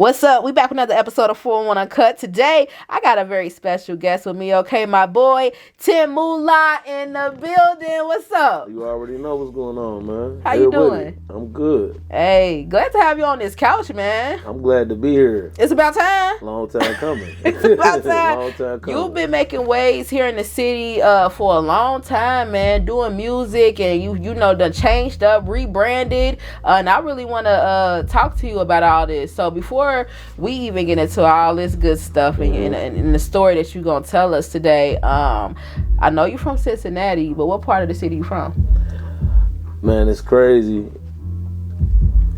What's up? We back with another episode of 411 Uncut. Today, I got a very special guest with me, okay? My boy, Tim Moolah in the building. What's up? You already know what's going on, man. How you doing? I'm good. Hey, glad to have you on this couch, man. I'm glad to be here. It's about time. Long time coming. It's about time. Long time coming. You've been making waves here in the city for a long time, man, doing music, and you know, done changed up, rebranded, and I really want to talk to you about all this. So before we even get into all this good stuff and the story that you're going to tell us today, I know you're from Cincinnati, but what part of the city you from? Man, it's crazy.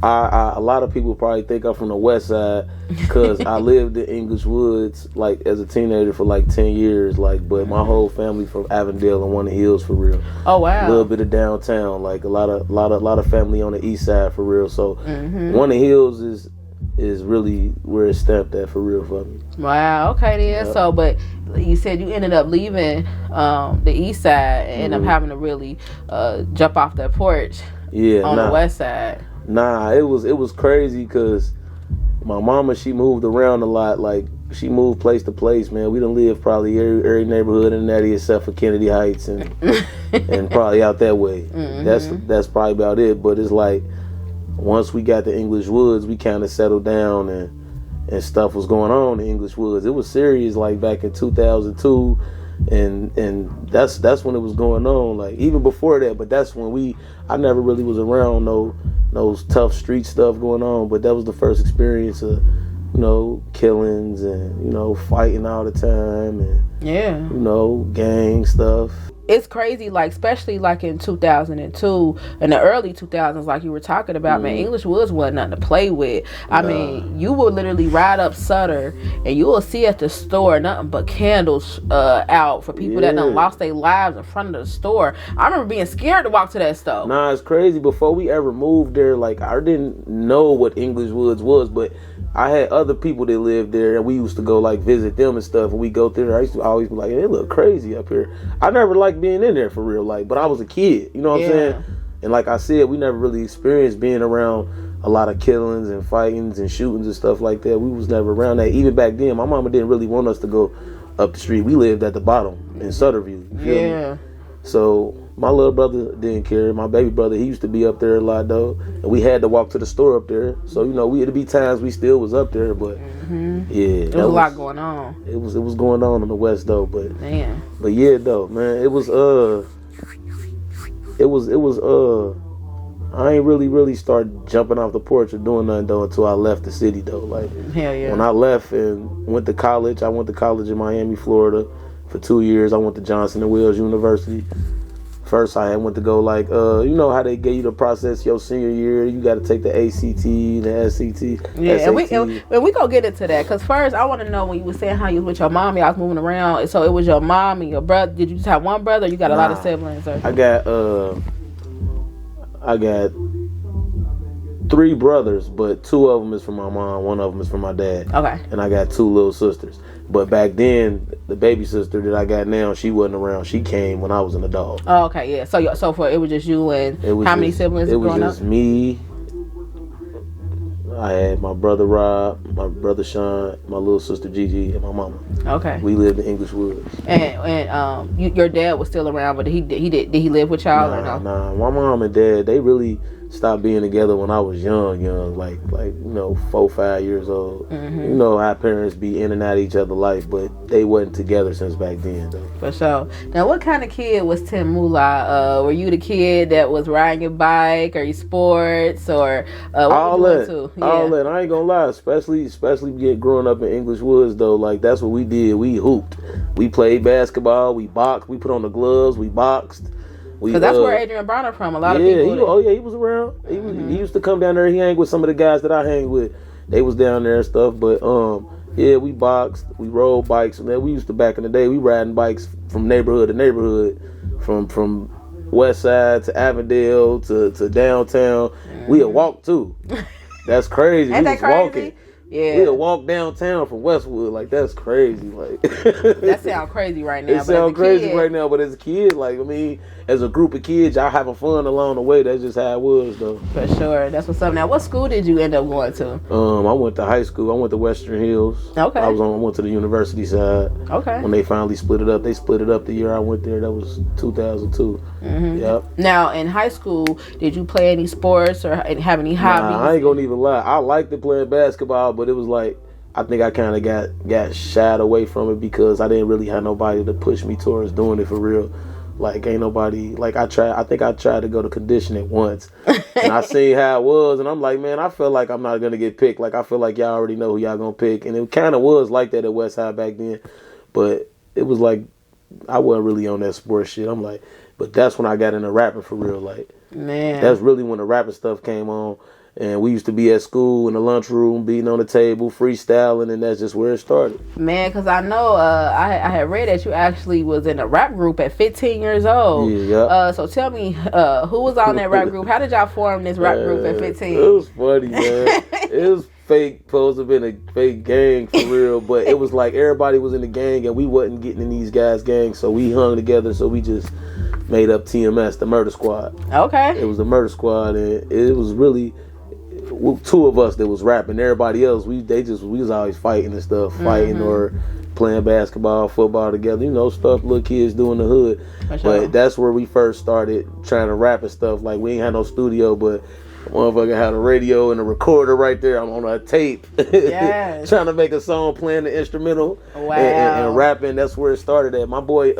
A lot of people probably think I'm from the West Side because I lived in English Woods like as a teenager for like 10 years, but my whole family from Avondale and One of the Hills for real. Oh wow! A little bit of downtown, like a lot of family on the east side for real. So One of the Hills is really where it's stamped at for real for me. Wow. Okay then. Yep. So, but you said you ended up leaving the east side and ended up having to really jump off that porch. On the west side. Nah, it was crazy because my mama, she moved around a lot. Like, she moved place to place, man. We done lived probably every neighborhood in that except for Kennedy Heights and and probably out that way. That's probably about it. But it's like once we got to English Woods, we kind of settled down and stuff was going on in English Woods. It was serious like back in 2002. And that's when it was going on, like even before that, but that's when I never really was around those tough street stuff going on, but that was the first experience of killings and fighting all the time and gang stuff. It's crazy, like especially like in 2002 in the early 2000s, like you were talking about, man, English Woods wasn't nothing to play with. I mean, you will literally ride up Sutter and you will see at the store nothing but candles out for people that done lost their lives in front of the store. I remember being scared to walk to that store. Nah, it's crazy. Before we ever moved there, like I didn't know what English Woods was, but I had other people that lived there and we used to go like visit them and stuff, and we go through there. I used to always be like, hey, it look crazy up here. I never liked being in there for real, like, but I was a kid, you know what I'm saying? And like I said, we never really experienced being around a lot of killings and fightings and shootings and stuff like that. We was never around that. Even back then, my mama didn't really want us to go up the street. We lived at the bottom in Sutterview. You feel me? So my little brother didn't care. My baby brother, he used to be up there a lot though, and we had to walk to the store up there. So it'd be times we still was up there, but there was a lot going on. It was going on the west though, but man. But yeah though, man, it was I ain't really start jumping off the porch or doing nothing though until I left the city though. Like hell yeah. When I left and went to college, I went to college in Miami, Florida for 2 years. I went to Johnson & Wales University. First, I went to go like, how they get you to process your senior year. You got to take the ACT, the SCT. Yeah, SAT. and we gonna get into that. Because first, I want to know when you were saying how you was with your mom, y'all was moving around. So it was your mom and your brother. Did you just have one brother or you got a lot of siblings? Or? I got 3 brothers, but 2 of them is from my mom, 1 of them is from my dad. Okay. And I got 2 little sisters. But back then, the baby sister that I got now, she wasn't around. She came when I was an adult. Oh, okay, yeah. So it was just you and how many siblings growing up? It was just me. I had my brother Rob, my brother Sean, my little sister Gigi, and my mama. Okay. We lived in English Woods. And your dad was still around, but did he live with y'all or no? Nah. My mom and dad, they really stopped being together when I was young, like 4, 5 years old. You know how parents be in and out of each other's life, but they wasn't together since back then though. For sure. Now, what kind of kid was Tim Moolah? Were you the kid that was riding your bike, or you sports, or what all were you that? Into? Yeah. All that. I ain't gonna lie, especially growing up in English Woods though. Like that's what we did. We hooped. We played basketball. We boxed. We put on the gloves. We boxed. Because that's where Adrian Bronner from. A lot of people. He was around. He used to come down there. He hang with some of the guys that I hang with. They was down there and stuff. But we boxed. We rode bikes. And then we used to, back in the day, we riding bikes from neighborhood to neighborhood, from West Side to Avondale to downtown. We'd walk too. That's crazy. Ain't we that was crazy? walking. Yeah. We'll walk downtown from Westwood. Like, that's crazy. Like, that sounds crazy right now. It sounds crazy right now, but as a kid, like, I mean, as a group of kids, y'all having fun along the way. That's just how it was, though. For sure. That's what's up. Now, what school did you end up going to? I went to high school. I went to Western Hills. Okay. I went to the university side. Okay. When they finally split it up. They split it up the year I went there. That was 2002. Mm-hmm. Yep. Now, in high school, did you play any sports or have any hobbies? Nah, I ain't gonna even lie. I liked to play basketball, but it was like, I think I kind of got shied away from it because I didn't really have nobody to push me towards doing it for real. Like, ain't nobody, like, I think I tried to go to conditioning once, and I seen how it was, and I'm like, man, I feel like I'm not gonna get picked. Like, I feel like y'all already know who y'all gonna pick, and it kind of was like that at West Side back then, but it was like, I wasn't really on that sports shit. I'm like, but that's when I got into rapping for real. Like, man, that's really when the rapping stuff came on. And we used to be at school in the lunchroom, beating on the table, freestyling, and that's just where it started. Man, because I know I had read that you actually was in a rap group at 15 years old. Yeah. So tell me, who was on that rap group? How did y'all form this rap group at 15? It was funny, man. It was fake, supposed to have been a fake gang for real, but it was like everybody was in the gang, and we wasn't getting in these guys' gangs, so we hung together, so we just made up TMS, the Murder Squad. Okay. It was the Murder Squad, and it was really... two of us that was rapping. Everybody else, we was always fighting and stuff, fighting or playing basketball, football together. You know, stuff little kids do in the hood. Sure. But that's where we first started trying to rap and stuff. Like, we ain't had no studio, but motherfucker had a radio and a recorder right there. I'm on a tape, yes. trying to make a song, playing the instrumental, wow. and rapping. That's where it started at. My boy,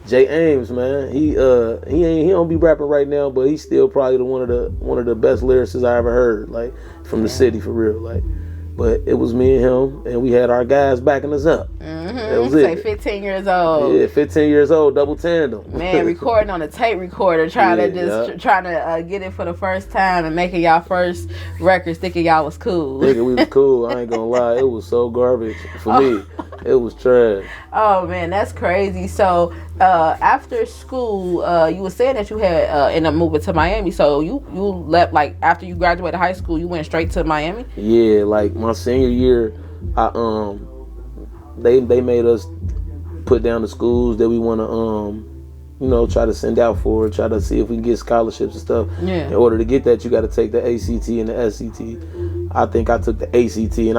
Jay Ames, man, he don't be rapping right now, but he's still probably one of the best lyricists I ever heard, like, from the city for real, like. But it was me and him, and we had our guys backing us up. That was it. 15 years old. Yeah, 15 years old, double tandem. Man, recording on a tape recorder, trying to get it for the first time and making y'all first records, thinking y'all was cool. Nigga, we was cool. I ain't gonna lie, it was so garbage for me. It was trash. Oh man, that's crazy. So after school, you were saying that you had ended up moving to Miami. So you left, like, after you graduated high school, you went straight to Miami? Yeah, like my senior year, they made us put down the schools that we want to try to send out for, try to see if we can get scholarships and stuff. Yeah. In order to get that, you got to take the ACT and the SCT. I think I took the ACT, and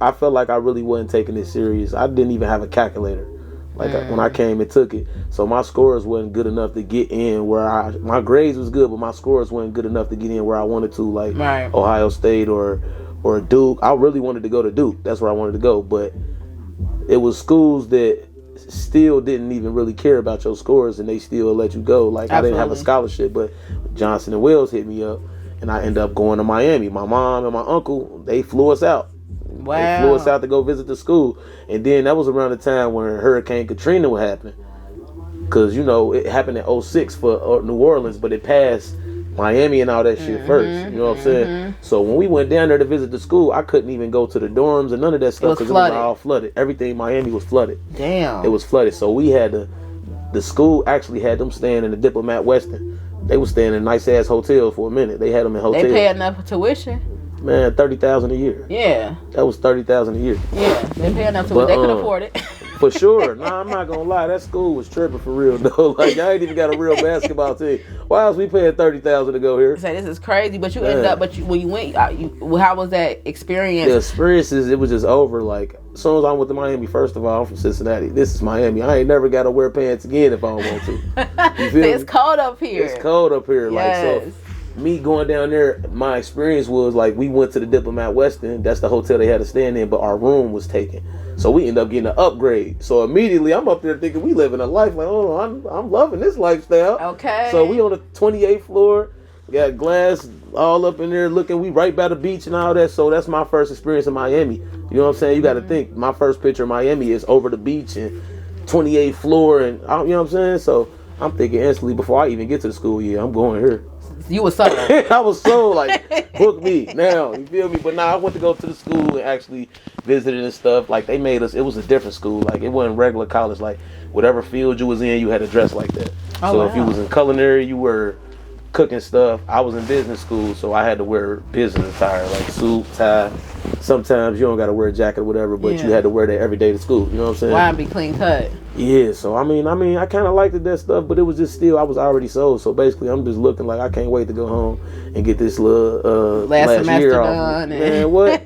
I felt like I really wasn't taking it serious. I didn't even have a calculator. Like, when I came and took it, so my scores wasn't good enough to get in where my grades was good, but my scores wasn't good enough to get in where I wanted to, like right. Ohio State or Duke. I really wanted to go to Duke. That's where I wanted to go, but it was schools that still didn't even really care about your scores, and they still let you go. Like, absolutely. I didn't have a scholarship, but Johnson and Wells hit me up, and I ended up going to Miami. My mom and my uncle, they flew us out. Wow. They flew us out to go visit the school. And then that was around the time when Hurricane Katrina was happening. Because, it happened in 2006 for New Orleans, but it passed Miami and all that shit first. You know what I'm saying? So when we went down there to visit the school, I couldn't even go to the dorms and none of that stuff because it was all flooded. Everything in Miami was flooded. Damn. It was flooded. So we had the school actually had them staying in the Diplomat Westin. They was staying in nice ass hotels for a minute. They had them in hotels. They pay enough tuition? Man, $30,000 a year. Yeah. That was $30,000 a year. Yeah, they pay enough to they could afford it. For sure. Nah, I'm not gonna lie. That school was tripping for real though. Like, y'all ain't even got a real basketball team. Why else we paying $30,000 to go here? Say this is crazy, but you ended up. But when you went, how was that experience? The experiences, it was just over. Like, as soon as I went to Miami, first of all, I'm from Cincinnati. This is Miami. I ain't never got to wear pants again if I don't want to. You feel It's cold up here. It's cold up here. Yes. Like, so me going down there, my experience was like we went to the Diplomat Westin. That's the hotel they had to stand in, but our room was taken. So we ended up getting an upgrade. So immediately I'm up there thinking we living a life. Like, oh, I'm loving this lifestyle. Okay. So we on the 28th floor. Got glass all up in there looking. We right by the beach and all that. So that's my first experience in Miami. You know what I'm saying? You got to think. My first picture of Miami is over the beach and 28th floor. And you know what I'm saying? So I'm thinking instantly before I even get to the school, I'm going here. You was so I was so like, book me now. You feel me? But I went to go to the school and actually visited and stuff. Like, they made us, it was a different school. Like, it wasn't regular college. Like, whatever field you was in, you had to dress like that. So if you was in culinary, you were cooking stuff. I was in business school, so I had to wear business attire, like suit, tie, sometimes you don't got to wear a jacket or whatever, but you had to wear that every day to school. You know what I'm saying? Why be clean cut? Yeah, so I mean, I kind of liked that stuff, but it was just still, I was already sold. So basically, I'm just looking like I can't wait to go home and get this little last semester year done. off. Man, what?